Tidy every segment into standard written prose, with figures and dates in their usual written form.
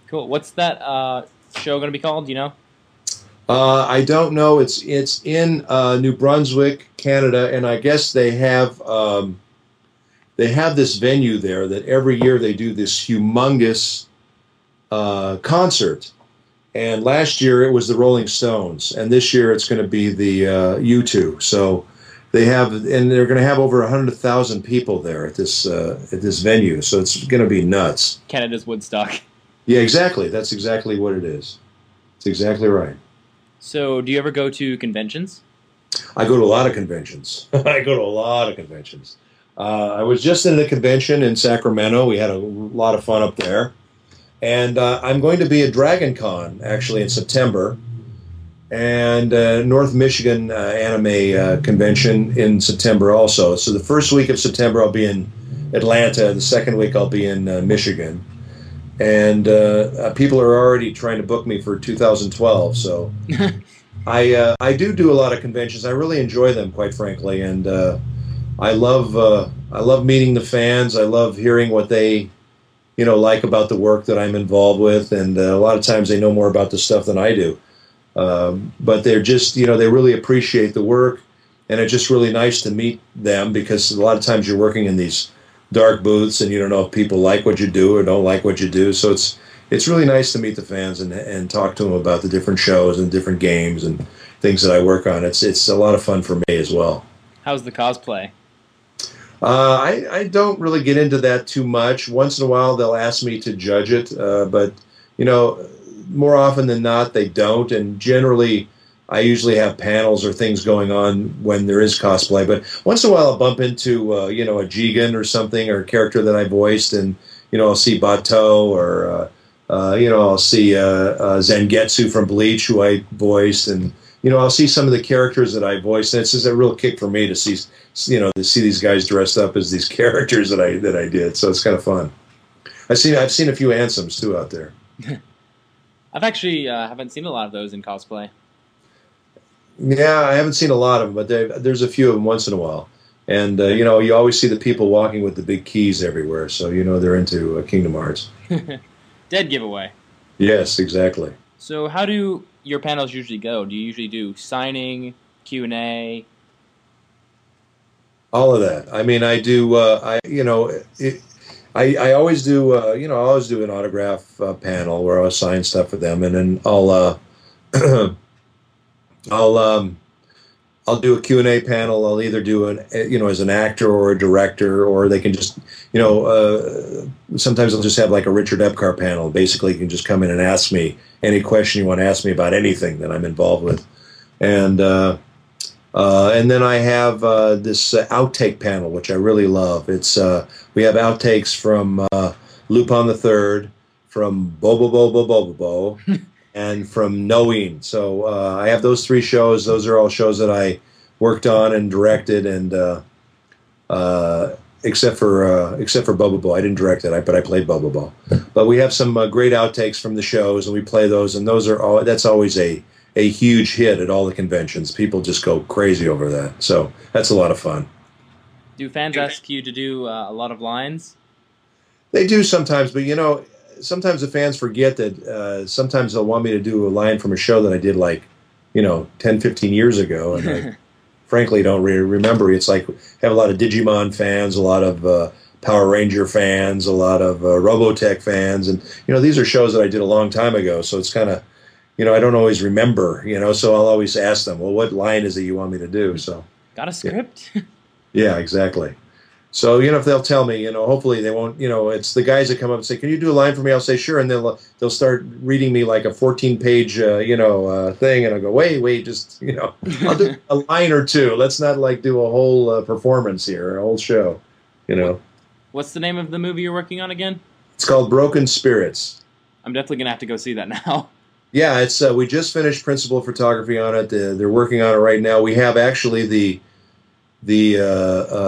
Cool. What's that show going to be called? Do you know? I don't know. It's in New Brunswick, Canada, and I guess they have this venue there that every year they do this humongous concert. And last year it was the Rolling Stones, and this year it's going to be the U2. So they're going to have over 100,000 people there at this venue. So it's going to be nuts. Canada's Woodstock. Yeah, exactly. That's exactly what it is. It's exactly right. So, do you ever go to conventions? I go to a lot of conventions. I go to a lot of conventions. I was just in a convention in Sacramento. We had a lot of fun up there. And I'm going to be at Dragon Con, actually, in September. And North Michigan Anime Convention in September also. So the first week of September I'll be in Atlanta. The second week I'll be in Michigan. And people are already trying to book me for 2012. So I do a lot of conventions. I really enjoy them, quite frankly. And I love meeting the fans. I love hearing what they like about the work that I'm involved with, and a lot of times they know more about the stuff than I do. But they're just, they really appreciate the work, and it's just really nice to meet them because a lot of times you're working in these dark booths and you don't know if people like what you do or don't like what you do. So it's really nice to meet the fans and talk to them about the different shows and different games and things that I work on. It's a lot of fun for me as well. How's the cosplay? I don't really get into that too much. Once in a while, they'll ask me to judge it, but more often than not, they don't. And generally, I usually have panels or things going on when there is cosplay. But once in a while, I'll bump into a Jigen or something, or a character that I voiced, and I'll see Bato, or I'll see Zangetsu from Bleach, who I voiced, and I'll see some of the characters that I voiced. And it's just a real kick for me to see these guys dressed up as these characters that I did. So it's kind of fun. I've seen a few Ansems too out there. I've actually haven't seen a lot of those in cosplay. Yeah, I haven't seen a lot of them, but there's a few of them once in a while. And you always see the people walking with the big keys everywhere, so they're into Kingdom Hearts. Dead giveaway. Yes, exactly. So how do your panels usually go? Do you usually do signing, Q&A? All of that. I mean, I do. I always do. I always do an autograph panel where I'll sign stuff for them, and then I'll do a Q&A panel. I'll either do as an actor or a director, or they can just sometimes I'll just have like a Richard Epcar panel. Basically, you can just come in and ask me any question you want to ask me about anything that I'm involved with, and then I have this outtake panel, which I really love. It's we have outtakes from Lupin the Third, from Bobo Bobo Bobo Bo, and from Noeen. So I have those three shows. Those are all shows that I worked on and directed, and except for Bobo Bo, I didn't direct it, but I played Bobo Bo. But we have some great outtakes from the shows, and we play those, and that's always a huge hit at all the conventions. People just go crazy over that. So that's a lot of fun. Do fans ask you to do a lot of lines? They do sometimes, but sometimes the fans forget that sometimes they'll want me to do a line from a show that I did 10, 15 years ago, and I frankly don't really remember. It's like I have a lot of Digimon fans, a lot of Power Ranger fans, a lot of Robotech fans, and these are shows that I did a long time ago, so it's kind of I don't always remember, so I'll always ask them, well, what line is it you want me to do? So got a script? Yeah, exactly. So, if they'll tell me, hopefully they won't, it's the guys that come up and say, can you do a line for me? I'll say, sure. And they'll start reading me like a 14-page, thing. And I'll go, wait, just, I'll do a line or two. Let's not do a whole performance here, a whole show, What's the name of the movie you're working on again? It's called Broken Spirits. I'm definitely going to have to go see that now. Yeah, it's we just finished principal photography on it. They're working on it right now. We have actually the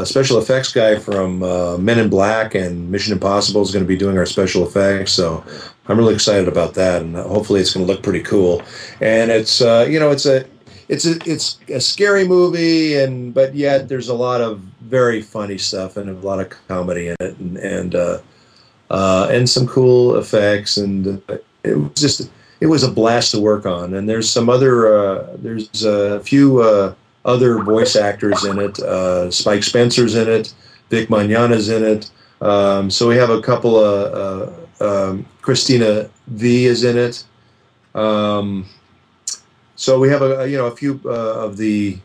special effects guy from Men in Black and Mission Impossible is going to be doing our special effects. So I'm really excited about that, and hopefully it's going to look pretty cool. And it's it's a scary movie, but yet there's a lot of very funny stuff and a lot of comedy in it, and some cool effects, and it was a blast to work on. And there's some other there's a few other voice actors in it. Spike Spencer's in it. Vic Mañana's in it. So we have a couple of Christina V is in it. So we have a few of the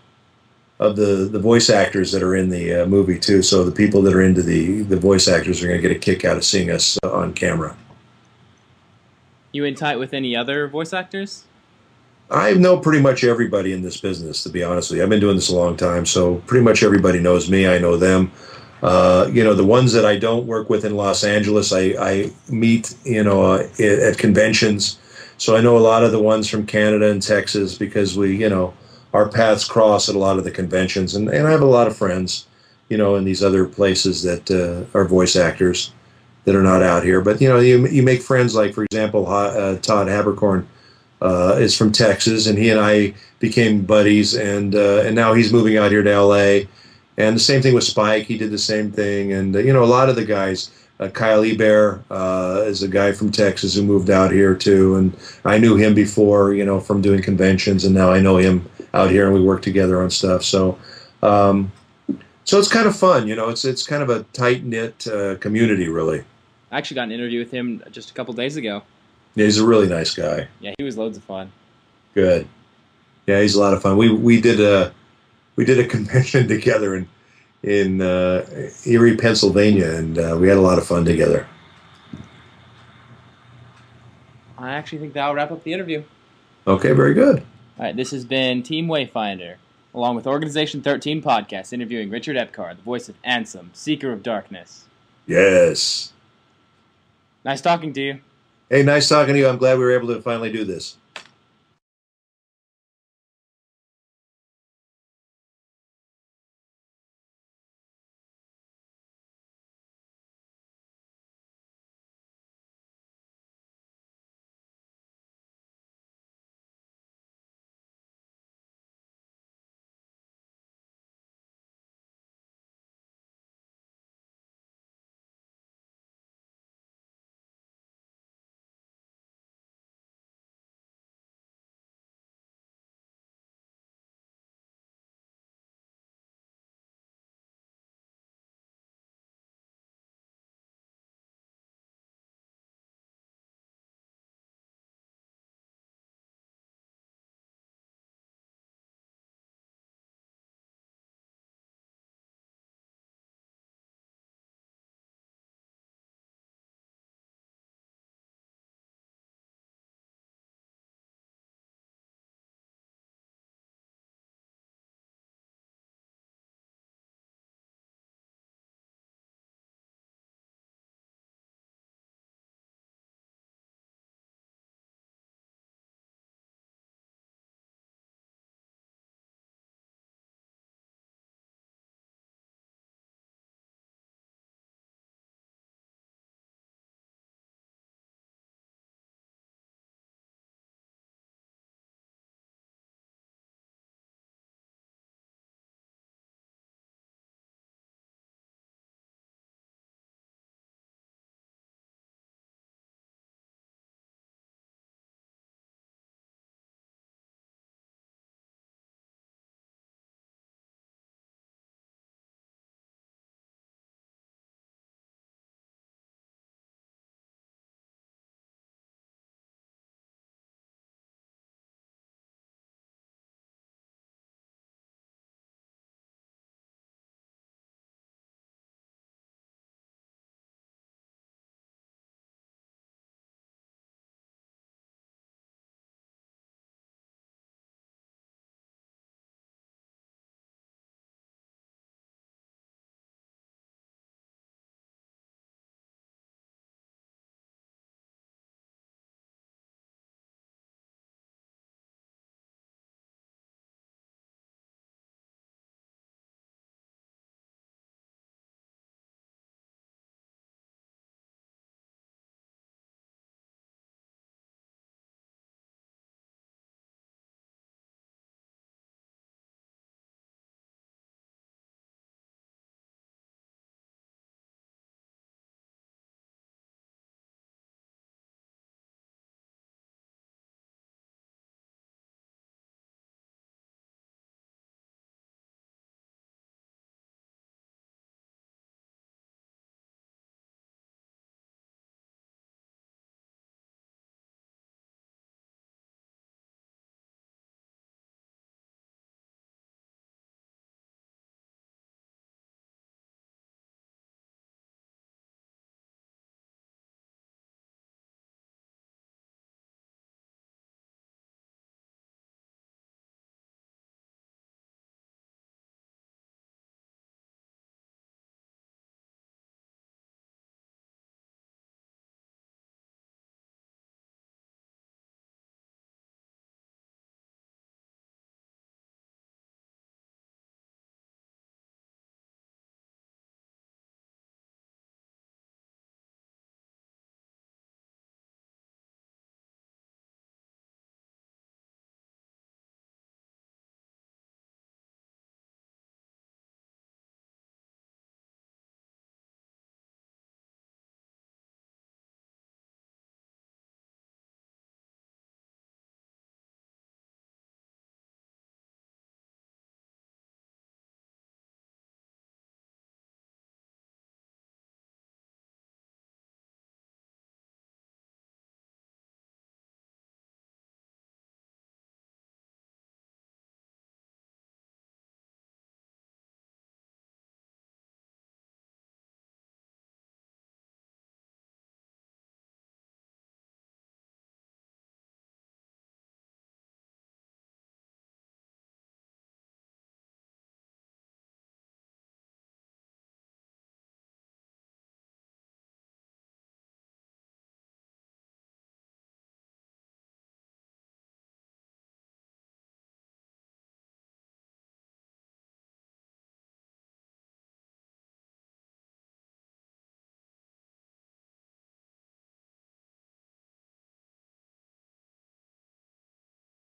voice actors that are in the movie too. So the people that are into the voice actors are going to get a kick out of seeing us on camera. You in tight with any other voice actors? I know pretty much everybody in this business, to be honest with you. I've been doing this a long time, so pretty much everybody knows me. I know them. The ones that I don't work with in Los Angeles, I meet, at conventions. So I know a lot of the ones from Canada and Texas because our paths cross at a lot of the conventions. And I have a lot of friends, in these other places that are voice actors that are not out here. But, you make friends like, for example, Todd Habercorn is from Texas, and he and I became buddies. And now he's moving out here to L.A., and the same thing with Spike. He did the same thing. And, a lot of the guys, Kyle Ebert is a guy from Texas who moved out here, too. And I knew him before, from doing conventions. And now I know him out here, and we work together on stuff. So it's kind of fun. It's kind of a tight-knit community, really. I actually got an interview with him just a couple days ago. Yeah, he's a really nice guy. Yeah, he was loads of fun. Good. Yeah, he's a lot of fun. We did a convention together in Erie, Pennsylvania, and we had a lot of fun together. I actually think that'll wrap up the interview. Okay, very good. All right, this has been Team Wayfinder, along with Organization 13 Podcast, interviewing Richard Epcar, the voice of Ansem, Seeker of Darkness. Yes. Nice talking to you. Hey, nice talking to you. I'm glad we were able to finally do this.